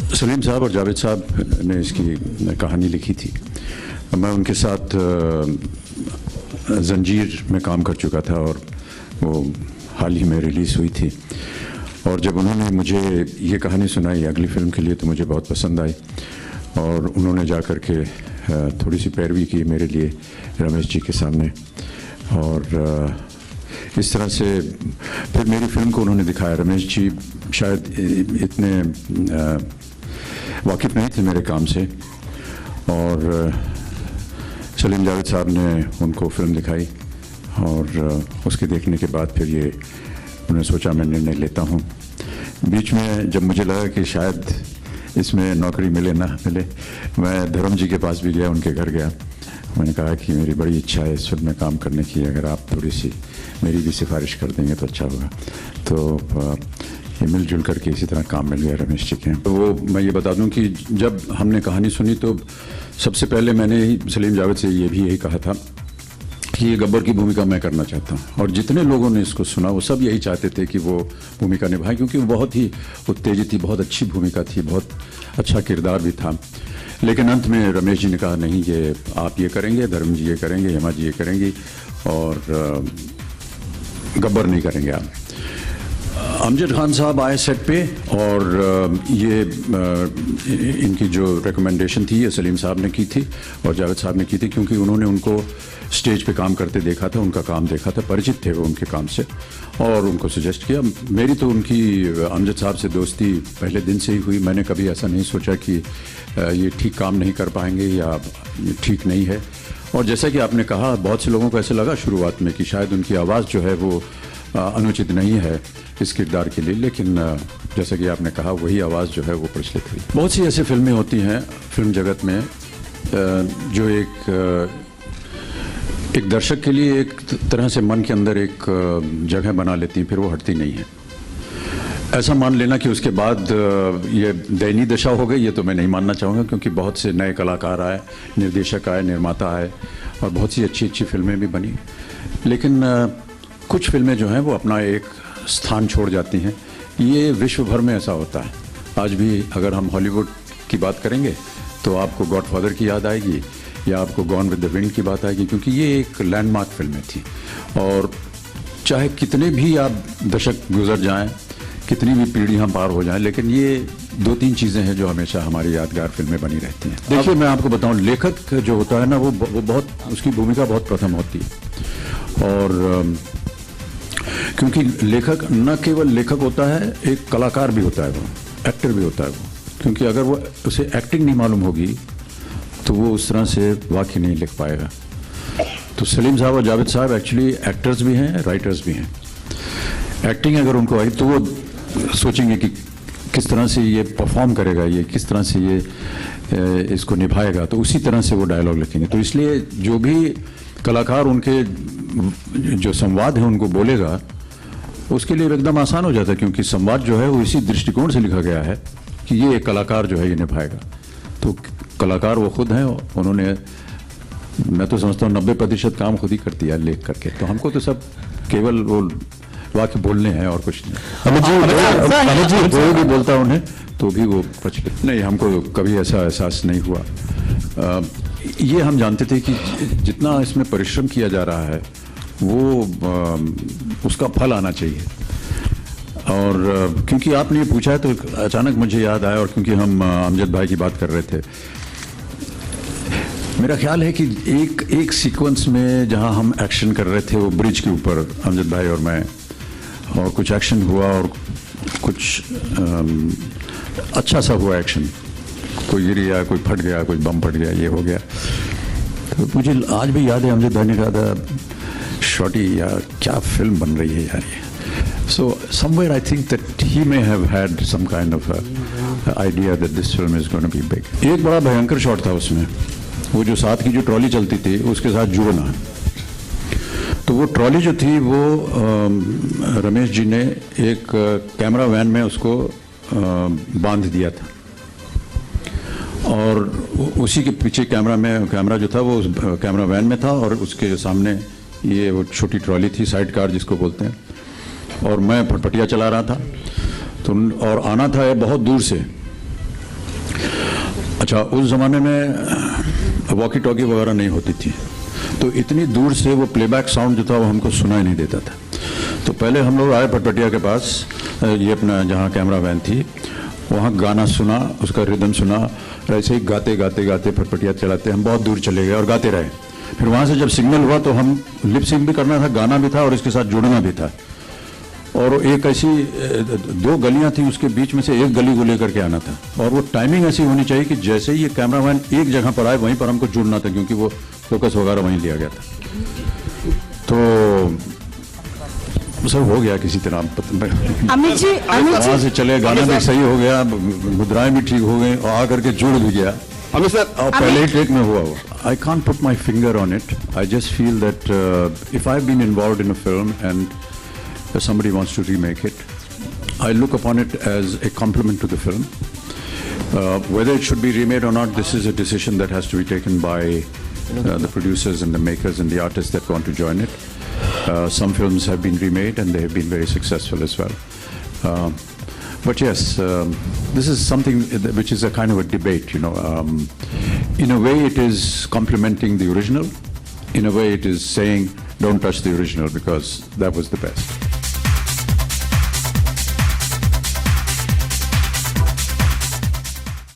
सलीम साहब और जावेद साहब ने इसकी कहानी लिखी थी। मैं उनके साथ जंजीर में काम कर चुका था और वो हाल ही में रिलीज़ हुई थी। और जब उन्होंने मुझे ये कहानी सुनाई अगली फ़िल्म के लिए तो मुझे बहुत पसंद आई और उन्होंने जा कर के थोड़ी सी पैरवी की मेरे लिए रमेश जी के सामने। और इस तरह से फिर मेरी फ़िल्म को उन्होंने दिखाया। रमेश जी शायद इतने वाकिफ़ नहीं थे मेरे काम से और सलीम जावेद साहब ने उनको फ़िल्म दिखाई और उसके देखने के बाद फिर ये उन्होंने सोचा मैं निर्णय लेता हूँ। बीच में जब मुझे लगा कि शायद इसमें नौकरी मिले ना मिले, मैं धर्म जी के पास भी गया, उनके घर गया। मैंने कहा कि मेरी बड़ी इच्छा है इस फिल्म में काम करने की, अगर आप थोड़ी सी मेरी भी सिफारिश कर देंगे तो अच्छा होगा। तो ये मिलजुल करके इसी तरह काम मिल गया रमेश जी के। तो वो मैं ये बता दूं कि जब हमने कहानी सुनी तो सबसे पहले मैंने ही सलीम जावेद से ये भी यही कहा था कि ये गब्बर की भूमिका मैं करना चाहता हूँ। और जितने लोगों ने इसको सुना वो सब यही चाहते थे कि वो भूमिका निभाएं, क्योंकि वो बहुत ही उत्तेजित थी, बहुत अच्छी भूमिका थी, बहुत अच्छा किरदार भी था। लेकिन अंत में रमेश जी ने कहा नहीं, ये आप ये करेंगे, धर्म जी ये करेंगे, हेमा जी ये करेंगी और गब्बर नहीं करेंगे आप। अमजद खान साहब आए सेट पे और ये इनकी जो रिकमेंडेशन थी ये सलीम साहब ने की थी और जावेद साहब ने की थी, क्योंकि उन्होंने उनको स्टेज पे काम करते देखा था, उनका काम देखा था, परिचित थे वो उनके काम से और उनको सजेस्ट किया। मेरी तो उनकी अमजद साहब से दोस्ती पहले दिन से ही हुई। मैंने कभी ऐसा नहीं सोचा कि ये ठीक काम नहीं कर पाएंगे या ये ठीक नहीं है। और जैसा कि आपने कहा, बहुत से लोगों को ऐसे लगा शुरुआत में कि शायद उनकी आवाज़ जो है वो अनुचित नहीं है इस किरदार के लिए, लेकिन जैसा कि आपने कहा वही आवाज़ जो है वो प्रचलित हुई। बहुत सी ऐसी फिल्में होती हैं फिल्म जगत में जो एक दर्शक के लिए एक तरह से मन के अंदर एक जगह बना लेती हैं, फिर वो हटती नहीं है। ऐसा मान लेना कि उसके बाद ये दयनीय दशा हो गई, ये तो मैं नहीं मानना चाहूँगा, क्योंकि बहुत से नए कलाकार आए, निर्देशक आए, निर्माता आए और बहुत सी अच्छी अच्छी फिल्में भी बनी। लेकिन कुछ फिल्में जो हैं वो अपना एक स्थान छोड़ जाती हैं। ये विश्व भर में ऐसा होता है। आज भी अगर हम हॉलीवुड की बात करेंगे तो आपको गॉडफादर की याद आएगी या आपको गॉन विद द विंड की बात आएगी, क्योंकि ये एक लैंडमार्क फिल्में थी। और चाहे कितने भी आप दशक गुजर जाएं, कितनी भी पीढ़ियां पार हो जाएं, लेकिन ये दो तीन चीज़ें हैं जो हमेशा हमारी यादगार फिल्में बनी रहती हैं। देखिए, मैं आपको बताऊं, लेखक जो होता है ना वो बहुत, उसकी भूमिका बहुत प्रथम होती है। और क्योंकि लेखक न केवल लेखक होता है, एक कलाकार भी होता है, वो एक्टर भी होता है वो। क्योंकि अगर वो उसे एक्टिंग नहीं मालूम होगी तो वो उस तरह से वाकई नहीं लिख पाएगा। तो सलीम साहब और जावेद साहब एक्चुअली एक्टर्स भी हैं, राइटर्स भी हैं। एक्टिंग अगर उनको आई तो वो सोचेंगे कि किस तरह से ये परफॉर्म करेगा, ये किस तरह से ये इसको निभाएगा, तो उसी तरह से वो डायलॉग लिखेंगे। तो इसलिए जो भी कलाकार उनके जो संवाद है उनको बोलेगा, उसके लिए एकदम आसान हो जाता है, क्योंकि संवाद जो है वो इसी दृष्टिकोण से लिखा गया है कि ये एक कलाकार जो है ये निभाएगा। तो कलाकार वो खुद हैं, उन्होंने, मैं तो समझता हूँ 90% काम खुद ही कर दिया लिख करके। तो हमको तो सब केवल वो वाक्य बोलने हैं और कुछ नहीं। अमित जी कोई भी बोलता उन्हें तो भी वो प्रचलित नहीं, हमको कभी ऐसा एहसास नहीं हुआ। ये हम जानते थे कि जितना इसमें परिश्रम किया जा रहा है वो उसका फल आना चाहिए। और क्योंकि आपने ये पूछा है तो अचानक मुझे याद आया, और क्योंकि हम अमजद भाई की बात कर रहे थे, मेरा ख्याल है कि एक सीक्वेंस में जहां हम एक्शन कर रहे थे वो ब्रिज के ऊपर, अमजद भाई और मैं, और कुछ एक्शन हुआ और कुछ अच्छा सा हुआ एक्शन। कोई गिर गया, कोई फट गया, कोई बम फट गया, ये हो गया। तो मुझे आज भी याद है अमजद भाई ने कहा था, शॉटी यार क्या फिल्म बन रही है यार ये। So somewhere I think that he may have had some kind of a idea that this film is going to be big. एक बड़ा भयंकर शॉट था उसमें, वो जो साथ की जो ट्रॉली चलती थी उसके साथ जुड़ना। तो वो ट्रॉली जो थी वो रमेश जी ने एक कैमरा वैन में उसको बांध दिया था और उसी के पीछे कैमरा जो था वो कैमरा वैन में था और उसके सामने ये वो छोटी ट्रॉली थी, साइड कार जिसको बोलते हैं, और मैं फटफटिया चला रहा था। तो और आना था बहुत दूर से, अच्छा, उस ज़माने में वॉकी टॉकी वगैरह नहीं होती थी, तो इतनी दूर से वो प्लेबैक साउंड जो था वो हमको सुनाई नहीं देता था। तो पहले हम लोग आए फटफटिया के पास, ये अपना जहाँ कैमरा वैन थी, वहाँ गाना सुना, उसका रिदम सुना, ऐसे ही गाते गाते गाते फटफटिया चलाते हम बहुत दूर चले गए और गाते रहे। फिर वहाँ से जब सिग्नल हुआ तो हम लिप सिंक भी करना था, गाना भी था और इसके साथ जुड़ना भी था। और एक ऐसी 2 गलियां थी, उसके बीच में से एक गली को लेकर के आना था, और वो टाइमिंग ऐसी होनी चाहिए कि जैसे ही ये कैमरामैन एक जगह पर आए वहीं पर हमको जुड़ना था, क्योंकि वो फोकस वगैरह वहीं लिया गया था। तो सब हो गया किसी तरह। अमित जी वहाँ से चले, गाना भी सही हो गया, मुद्राएं भी ठीक हो गई और आकर के जुड़ भी गया। अमित सर, पहले ही टेक में हुआ वो। I can't put my finger on it, I just feel that if I have been involved in a film and somebody wants to remake it, I look upon it as a compliment to the film. Whether it should be remade or not, this is a decision that has to be taken by the producers and the makers and the artists that want to join it. Some films have been remade and they have been very successful as well. But yes, this is something which is a kind of a debate, you know. In a way it is complimenting the original. In a way it is saying don't touch the original because that was the best.